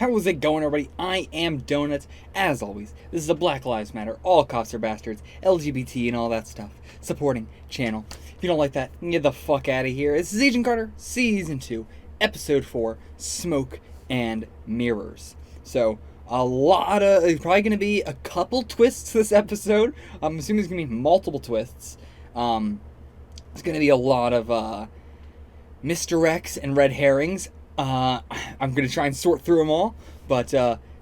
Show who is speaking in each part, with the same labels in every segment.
Speaker 1: How's it going, everybody? I am Donuts. As always, this is a Black Lives Matter, all cops are bastards, LGBT and all that stuff, supporting channel. If you don't like that, get the fuck out of here. This is Agent Carter, Season 2, Episode 4, Smoke and Mirrors. So, there's probably going to be a couple twists this episode. I'm assuming there's going to be multiple twists. It's going to be a lot of, misdirects and red herrings. I'm going to try and sort through them all, but,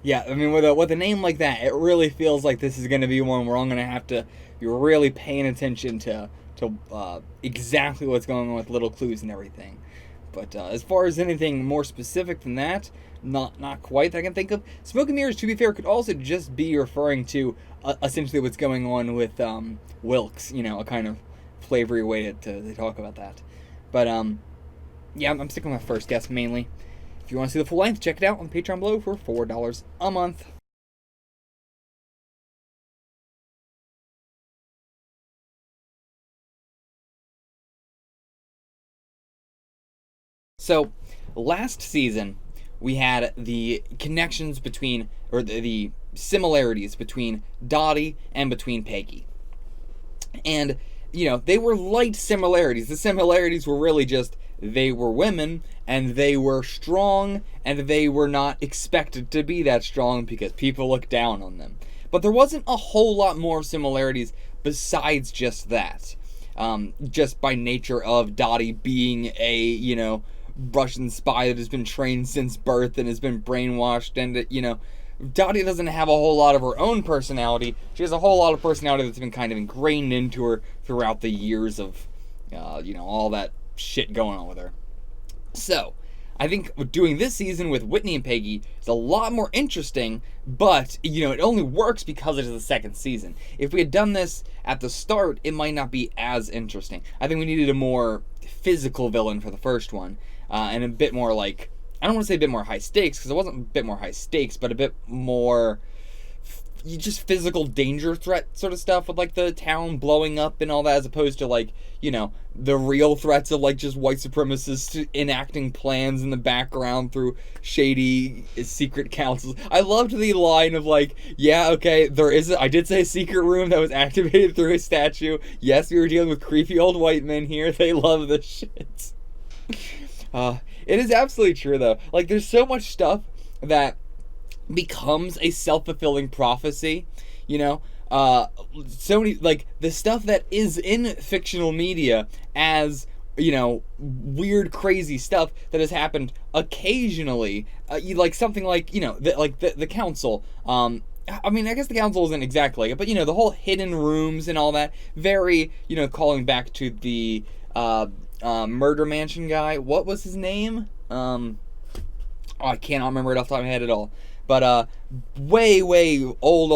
Speaker 1: yeah, I mean, with a name like that, it really feels like this is going to be one where I'm going to have to be really paying attention to exactly what's going on with little clues and everything. But, as far as anything more specific than that, not quite that I can think of. Smoke and Mirrors, to be fair, could also just be referring to, essentially what's going on with, Wilkes, you know, a kind of flavory way to talk about that. But, yeah, I'm sticking with my first guess mainly. If you want to see the full length, check it out on the Patreon below for $4 a month. So, last season, we had the connections between, or the similarities between Dottie and between Peggy. And, you know, they were light similarities. The similarities were really just they were women, and they were strong, and they were not expected to be that strong because people looked down on them. But there wasn't a whole lot more similarities besides just that. Just by nature of Dottie being a, you know, Russian spy that has been trained since birth and has been brainwashed, and, you know, Dottie doesn't have a whole lot of her own personality. She has a whole lot of personality that's been kind of ingrained into her throughout the years of, you know, all that shit going on with her. So, I think doing this season with Whitney and Peggy is a lot more interesting, but, you know, it only works because it is the second season. If we had done this at the start, it might not be as interesting. I think we needed a more physical villain for the first one, and a bit more like, I don't want to say a bit more high stakes, because it wasn't a bit more high stakes, but a bit more just physical danger threat sort of stuff with, like, the town blowing up and all that, as opposed to, like, you know, the real threats of, like, just white supremacists enacting plans in the background through shady secret councils. I loved the line of, like, yeah, okay, I did say a secret room that was activated through a statue. Yes, we were dealing with creepy old white men here. They love this shit. It is absolutely true, though. Like, there's so much stuff that becomes a self-fulfilling prophecy, you know? So many, like, the stuff that is in fictional media as, you know, weird, crazy stuff that has happened occasionally, like, something like, you know, the council, I mean, I guess the council isn't exactly like it, but, you know, the whole hidden rooms and all that, very, you know, calling back to the, Murder Mansion guy. What was his name? I cannot remember it off the top of my head at all. But, way old,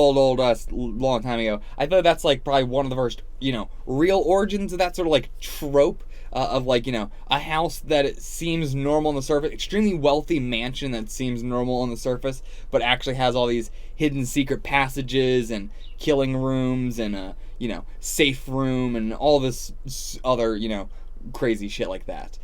Speaker 1: long time ago. I thought that's, like, probably one of the first, you know, real origins of that sort of, like, trope of, like, you know, a house that it seems normal on the surface, extremely wealthy mansion that seems normal on the surface, but actually has all these hidden secret passages and killing rooms and a, you know, safe room and all this other, you know, crazy shit like that.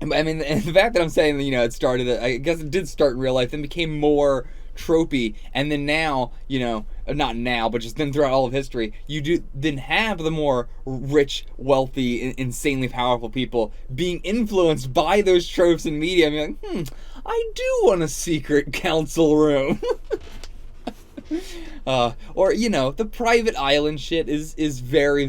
Speaker 1: I mean, and the fact that I'm saying that, you know, it started, I guess it did start in real life, then became more tropey, and then now, you know, not now, but just then throughout all of history, you do then have the more rich, wealthy, insanely powerful people being influenced by those tropes in media. I mean, like, I do want a secret council room. Or, you know, the private island shit is very,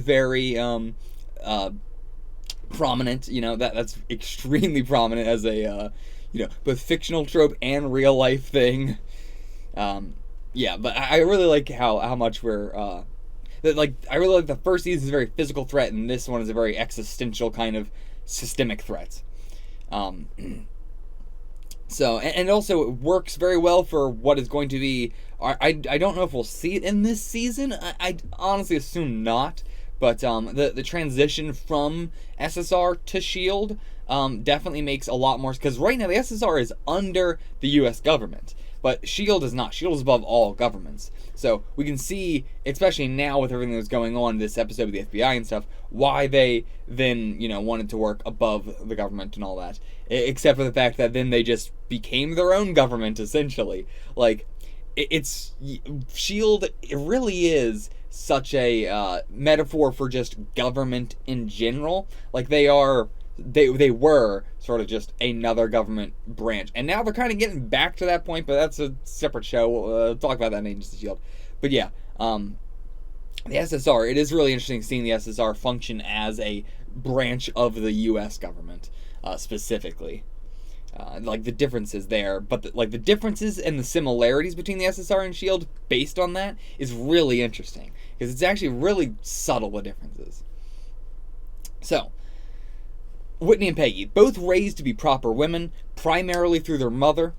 Speaker 1: prominent, you know, that's extremely prominent as a, you know, both fictional trope and real life thing. Yeah, but I really like how much we're, like, I really like the first season is a very physical threat, and this one is a very existential kind of systemic threat. So, and also it works very well for what is going to be, I don't know if we'll see it in this season, I honestly assume not. But the transition from SSR to S.H.I.E.L.D. Definitely makes a lot more, because right now the SSR is under the U.S. government. but S.H.I.E.L.D. is not. S.H.I.E.L.D. is above all governments. So we can see, especially now with everything that's going on in this episode with the FBI and stuff, why they then, wanted to work above the government and all that. Except for the fact that then they just became their own government, essentially. Like, it's S.H.I.E.L.D., it really is such a metaphor for just government in general. Like, they were sort of just another government branch, and now they're kind of getting back to that point, but that's a separate show. We'll talk about that in Agents of S.H.I.E.L.D. But yeah, the SSR, it is really interesting seeing the SSR function as a branch of the U.S. government, specifically. Like the differences there, but the differences and the similarities between the SSR and S.H.I.E.L.D. based on that is really interesting, because it's actually really subtle, the differences. So, Whitney and Peggy, both raised to be proper women, primarily through their mother,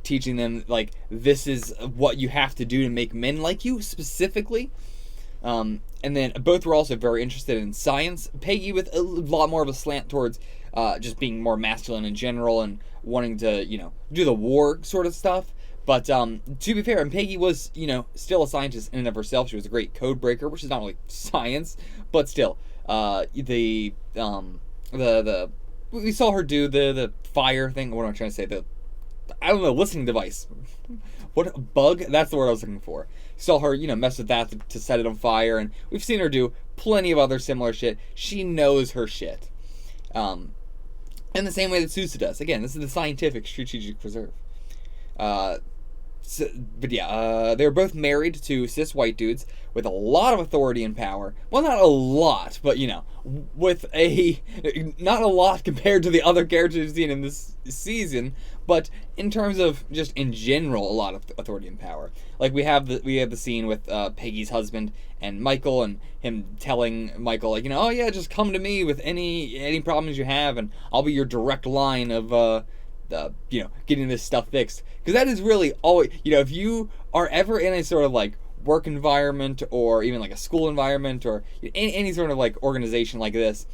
Speaker 1: teaching them, like, this is what you have to do to make men like you, specifically. And then both were also very interested in science. Peggy with a lot more of a slant towards just being more masculine in general and wanting to, do the war sort of stuff. But to be fair, and Peggy was, still a scientist in and of herself. She was a great code breaker, which is not really science, but still. We saw her do the fire thing. What am I trying to say? Listening device. What, bug? That's the word I was looking for. Saw her, mess with that to set it on fire, and we've seen her do plenty of other similar shit. She knows her shit. In the same way that Sousa does. Again, this is the scientific strategic preserve. They were both married to cis white dudes with a lot of authority and power. Well, not a lot, but with not a lot compared to the other characters we've seen in this season, but in terms of just in general, a lot of authority and power. Like we have the scene with Peggy's husband and Michael, and him telling Michael, like, oh yeah, just come to me with any problems you have, and I'll be your direct line of getting this stuff fixed. Because that is really always, if you are ever in a sort of like work environment, or even like a school environment, or any sort of like organization like this,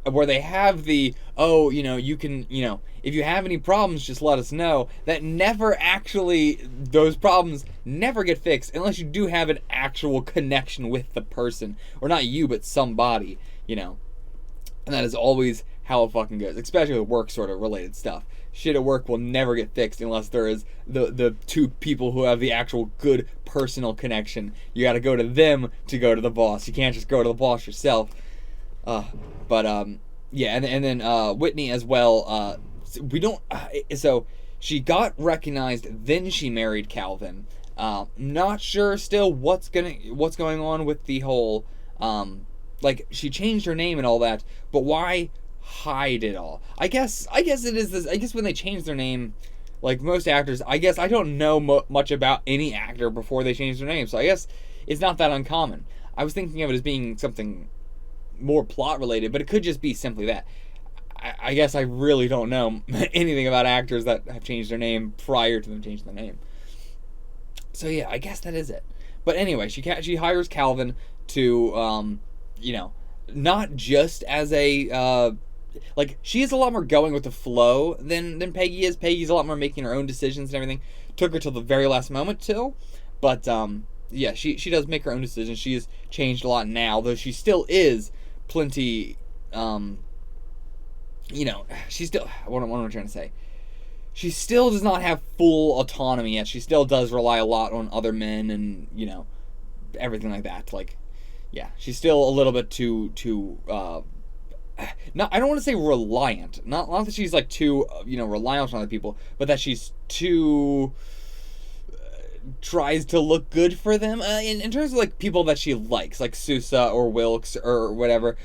Speaker 1: where they have you can, if you have any problems, just let us know. That never actually, those problems never get fixed unless you do have an actual connection with the person, or not you, but somebody, and that is always how it fucking goes, especially with work sort of related stuff. Shit at work will never get fixed unless there is the two people who have the actual good personal connection. You got to go to them to go to the boss. You can't just go to the boss yourself. And then Whitney as well. So she got recognized, then she married Calvin. Not sure still what's going on with the whole she changed her name and all that, but why hide it all? I guess it is this. I guess when they change their name, like most actors, I guess I don't know much about any actor before they change their name, so I guess it's not that uncommon. I was thinking of it as being something more plot related, but it could just be simply that. I guess I really don't know anything about actors that have changed their name prior to them changing their name. So yeah, I guess that is it. But anyway, she hires Calvin to not just as a she is a lot more going with the flow than Peggy is. Peggy's a lot more making her own decisions and everything. Took her till the very last moment but she does make her own decisions. She has changed a lot now, though she still is plenty she's still, what am I trying to say? She still does not have full autonomy yet. She still does rely a lot on other men and everything like that. She's still a little bit too I don't want to say reliant. Not that she's too reliant on other people, but that she's too tries to look good for them. In terms of people that she likes, like Sousa or Wilkes or whatever.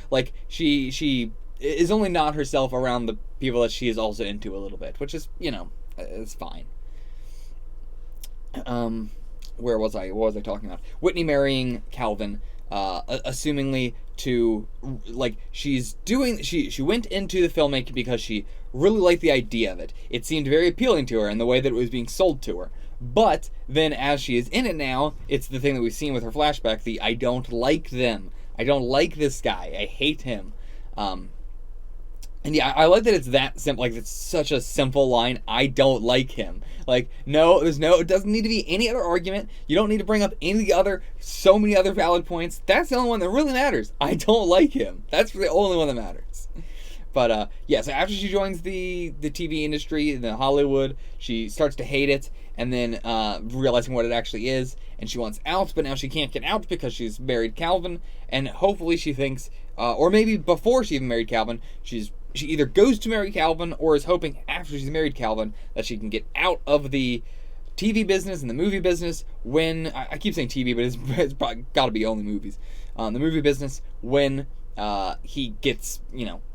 Speaker 1: She is only not herself around the people that she is also into a little bit, which is it's fine. Where was I? What was I talking about? Whitney marrying Calvin. Assumingly to she went into the filmmaking because she really liked the idea of it. It seemed very appealing to her in the way that it was being sold to her. But then as she is in it now, it's the thing that we've seen with her flashback, I don't like them. I don't like this guy. I hate him. And yeah, I like that it's that simple. It's such a simple line. I don't like him. Like, no, it doesn't need to be any other argument. You don't need to bring up so many other valid points. That's the only one that really matters. I don't like him. That's the only one that matters. But, yeah, so after she joins the TV industry, the Hollywood, she starts to hate it, and then realizing what it actually is, and she wants out, but now she can't get out because she's married Calvin, and hopefully she thinks, or maybe before she even married Calvin, she either goes to marry Calvin, or is hoping after she's married Calvin that she can get out of the TV business and the movie business when, I keep saying TV, but it's probably got to be only movies, the movie business when he gets,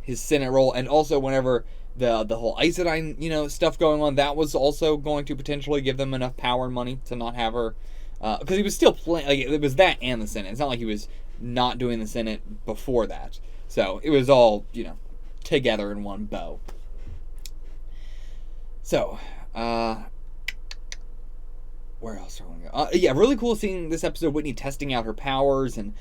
Speaker 1: his Senate role, and also whenever the whole Isodyne, stuff going on, that was also going to potentially give them enough power and money to not have her, because he was still playing, like, it was that and the Senate. It's not like he was not doing the Senate before that. So, it was all, together in one bow. So, where else do I want to go? Yeah, really cool seeing this episode, Whitney testing out her powers and,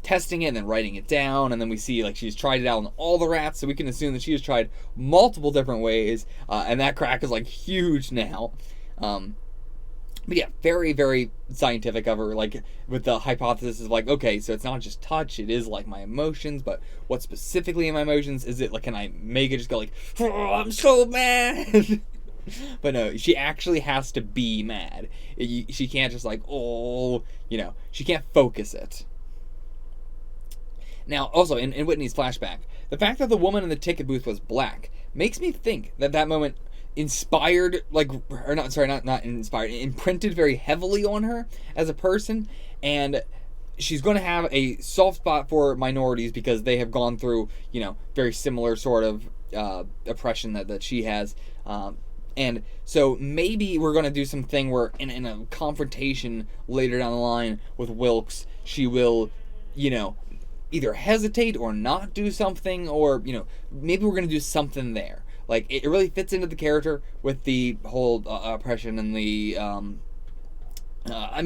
Speaker 1: testing it and then writing it down. And then we see, she's tried it out on all the rats, so we can assume that she has tried multiple different ways. And that crack is, huge now. But yeah, very, very scientific of her, with the hypothesis of, okay, so it's not just touch, it is, my emotions, but what specifically in my emotions? Is it, can I make it just go, oh, I'm so mad? But no, she actually has to be mad. She can't just she can't focus it. Now, also, in Whitney's flashback, the fact that the woman in the ticket booth was black makes me think that moment inspired, not inspired, imprinted very heavily on her as a person, and she's going to have a soft spot for minorities because they have gone through, very similar sort of oppression that she has, and so maybe we're going to do something where in a confrontation later down the line with Wilkes, she will, either hesitate or not do something, or, maybe we're going to do something there. It really fits into the character with the whole oppression and the,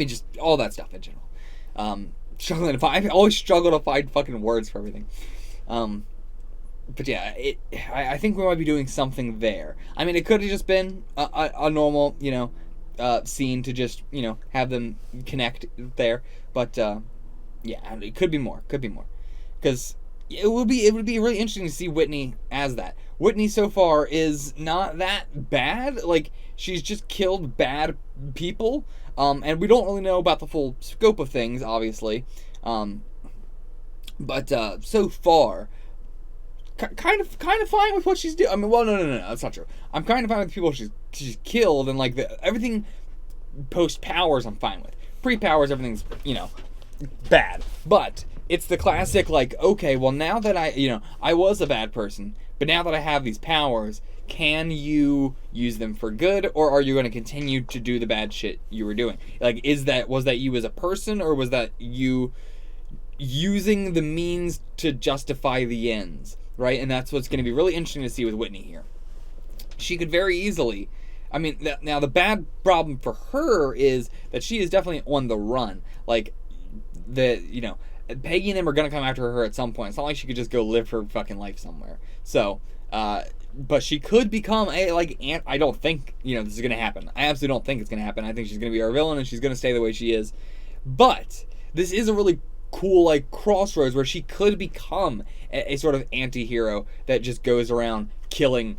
Speaker 1: just all that stuff in general. I always struggle to find fucking words for everything. But yeah, I think we might be doing something there. It could have just been a normal, scene to just, have them connect there. But, yeah, it could be more. Because it would be really interesting to see Whitney as that. Whitney so far is not that bad. She's just killed bad people. And we don't really know about the full scope of things, obviously. But so far, kind of fine with what she's doing. No, that's not true. I'm kind of fine with the people she's killed, and everything post powers I'm fine with. Pre powers, everything's bad. But it's the classic okay, well now that I was a bad person, but now that I have these powers, can you use them for good, or are you going to continue to do the bad shit you were doing? Was that you as a person, or was that you using the means to justify the ends? Right, and that's what's going to be really interesting to see with Whitney here. She could very easily, now the bad problem for her is that she is definitely on the run. Peggy and them are going to come after her at some point. It's not like she could just go live her fucking life somewhere. So, but she could become I don't think, this is going to happen. I absolutely don't think it's going to happen. I think she's going to be our villain, and she's going to stay the way she is. But this is a really cool crossroads where she could become a sort of anti-hero that just goes around killing,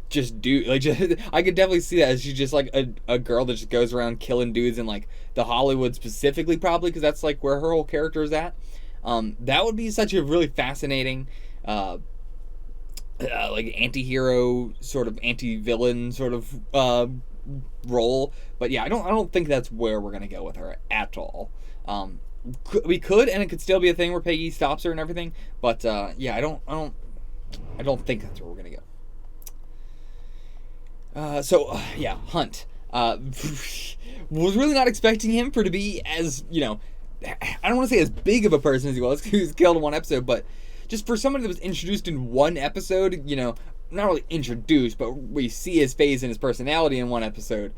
Speaker 1: just I could definitely see that as she's just a girl that just goes around killing dudes in the Hollywood specifically, probably because that's where her whole character is at. That would be such a really fascinating anti-hero sort of anti-villain sort of role. But yeah, I don't think that's where we're gonna go with her at all. We could, and it could still be a thing where Peggy stops her and everything, but yeah, I don't think that's where we're gonna go. Yeah, Hunt was really not expecting him to be as I don't want to say as big of a person as he was. He was killed in one episode, but just for somebody that was introduced in one episode, not really introduced, but we see his face and his personality in one episode.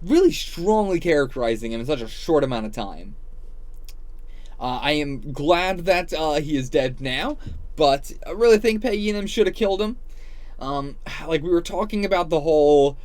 Speaker 1: Really strongly characterizing him in such a short amount of time. I am glad that he is dead now, but I really think Peggy and him should have killed him. Like we were talking about the whole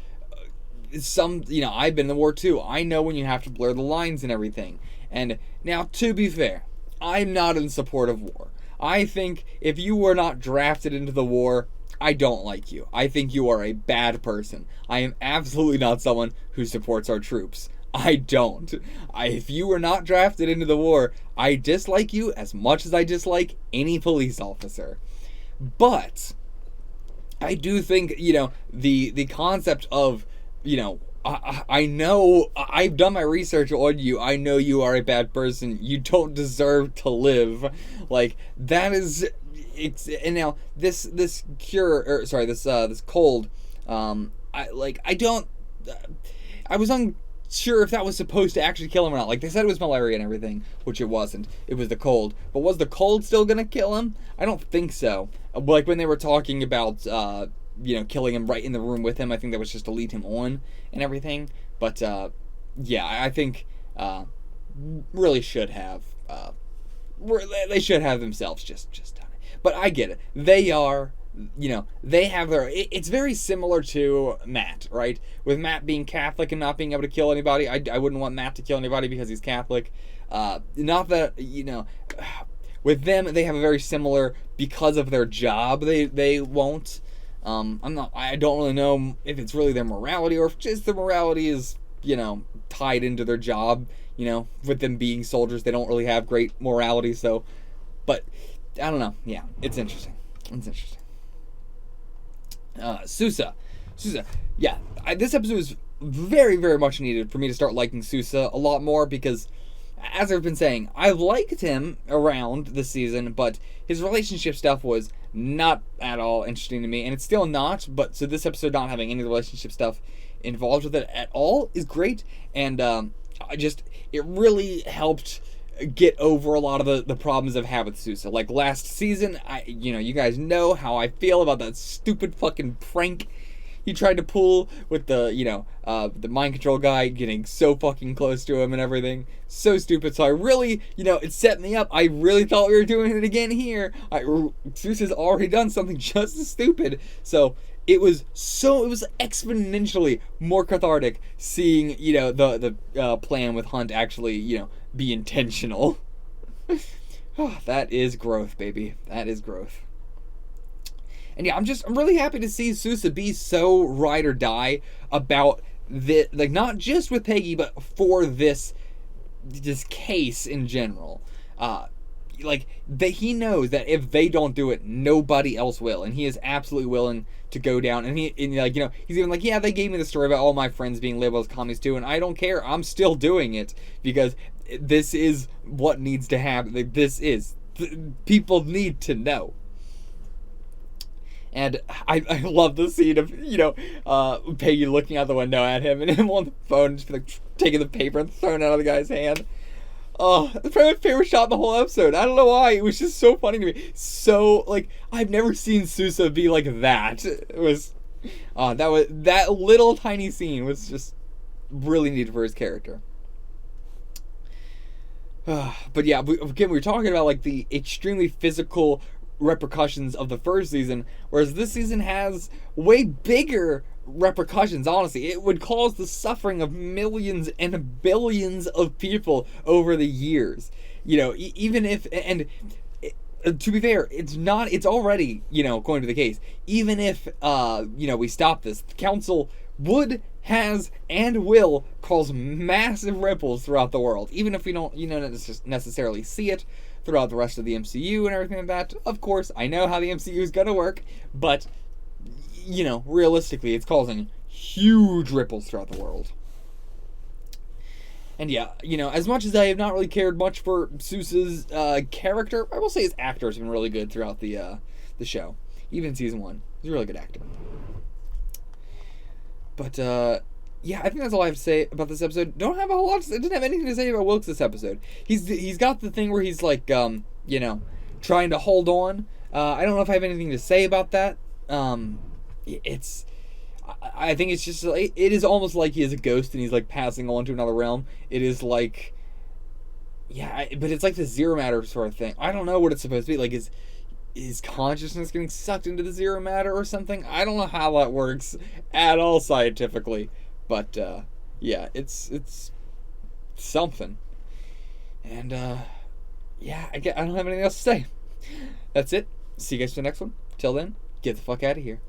Speaker 1: I've been in the war too. I know when you have to blur the lines and everything. And now, to be fair, I'm not in support of war. I think if you were not drafted into the war, I don't like you. I think you are a bad person. I am absolutely not someone who supports our troops. I don't. If you were not drafted into the war, I dislike you as much as I dislike any police officer. But I do think, the concept of, I know, I've done my research on you. I know you are a bad person. You don't deserve to live. Like, that is, and now this cold, I was unsure if that was supposed to actually kill him or not. Like, they said it was malaria and everything, which it wasn't. It was the cold. But was the cold still gonna kill him? I don't think so. Like, when they were talking about, killing him right in the room with him, I think that was just to lead him on and everything. But, I think, really should have, they should have themselves just done it. But I get it. They are, they have their, it's very similar to Matt, right? With Matt being Catholic and not being able to kill anybody, I wouldn't want Matt to kill anybody because he's Catholic. Not that, with them, they have a very similar, because of their job, they won't. I don't really know if it's really their morality or if just their morality is, tied into their job, with them being soldiers. They don't really have great morality, so, but, I don't know. Yeah, it's interesting. Sousa. Yeah, this episode was very, very much needed for me to start liking Sousa a lot more because, as I've been saying, I liked him around this season, but his relationship stuff was not at all interesting to me, and it's still not, but so this episode not having any relationship stuff involved with it at all is great, and it really helped get over a lot of the problems I've had with Sousa. Like last season, you guys know how I feel about that stupid fucking prank he tried to pull with the mind control guy getting so fucking close to him and everything. So stupid. So I really, it set me up. I really thought we were doing it again here. Sousa's already done something just as stupid. So it was exponentially more cathartic seeing, the plan with Hunt actually, be intentional. That is growth, baby. That is growth. And yeah, I'm really happy to see Sousa be so ride or die about this, like not just with Peggy, but for this case in general. He knows that if they don't do it, nobody else will, and he is absolutely willing to go down. And he's even like, yeah, they gave me the story about all my friends being labeled as commies too, and I don't care. I'm still doing it because this is what needs to happen. Like, people need to know. And I love the scene of, Peggy looking out the window at him and him on the phone just like taking the paper and throwing it out of the guy's hand. Oh, it's probably my favorite shot in the whole episode. I don't know why. It was just so funny to me. So, I've never seen Sousa be like that. It was, that little tiny scene was just really needed for his character. But yeah, again, we were talking about, the extremely physical repercussions of the first season, whereas this season has way bigger repercussions. Honestly, it would cause the suffering of millions and billions of people over the years, even if, and to be fair, it's already going to the case. Even if we stop this, the council would, has, and will cause massive ripples throughout the world, even if we don't necessarily see it throughout the rest of the MCU and everything like that. Of course, I know how the MCU is going to work, but, realistically, it's causing huge ripples throughout the world. And yeah, as much as I have not really cared much for Sousa's character, I will say his actor has been really good throughout the show. Even in season 1. He's a really good actor. But, yeah, I think that's all I have to say about this episode. Don't have a whole lot to say. I didn't have anything to say about Wilkes this episode. He's got the thing where he's like, trying to hold on. I don't know if I have anything to say about that. I think it's just, it is almost like he is a ghost and he's like passing on to another realm. It is like, yeah, but it's like the zero matter sort of thing. I don't know what it's supposed to be. Like, is consciousness getting sucked into the zero matter or something? I don't know how that works at all scientifically, but yeah, it's something. And yeah, I don't have anything else to say. That's it. See you guys for the next one. Till then, get the fuck out of here.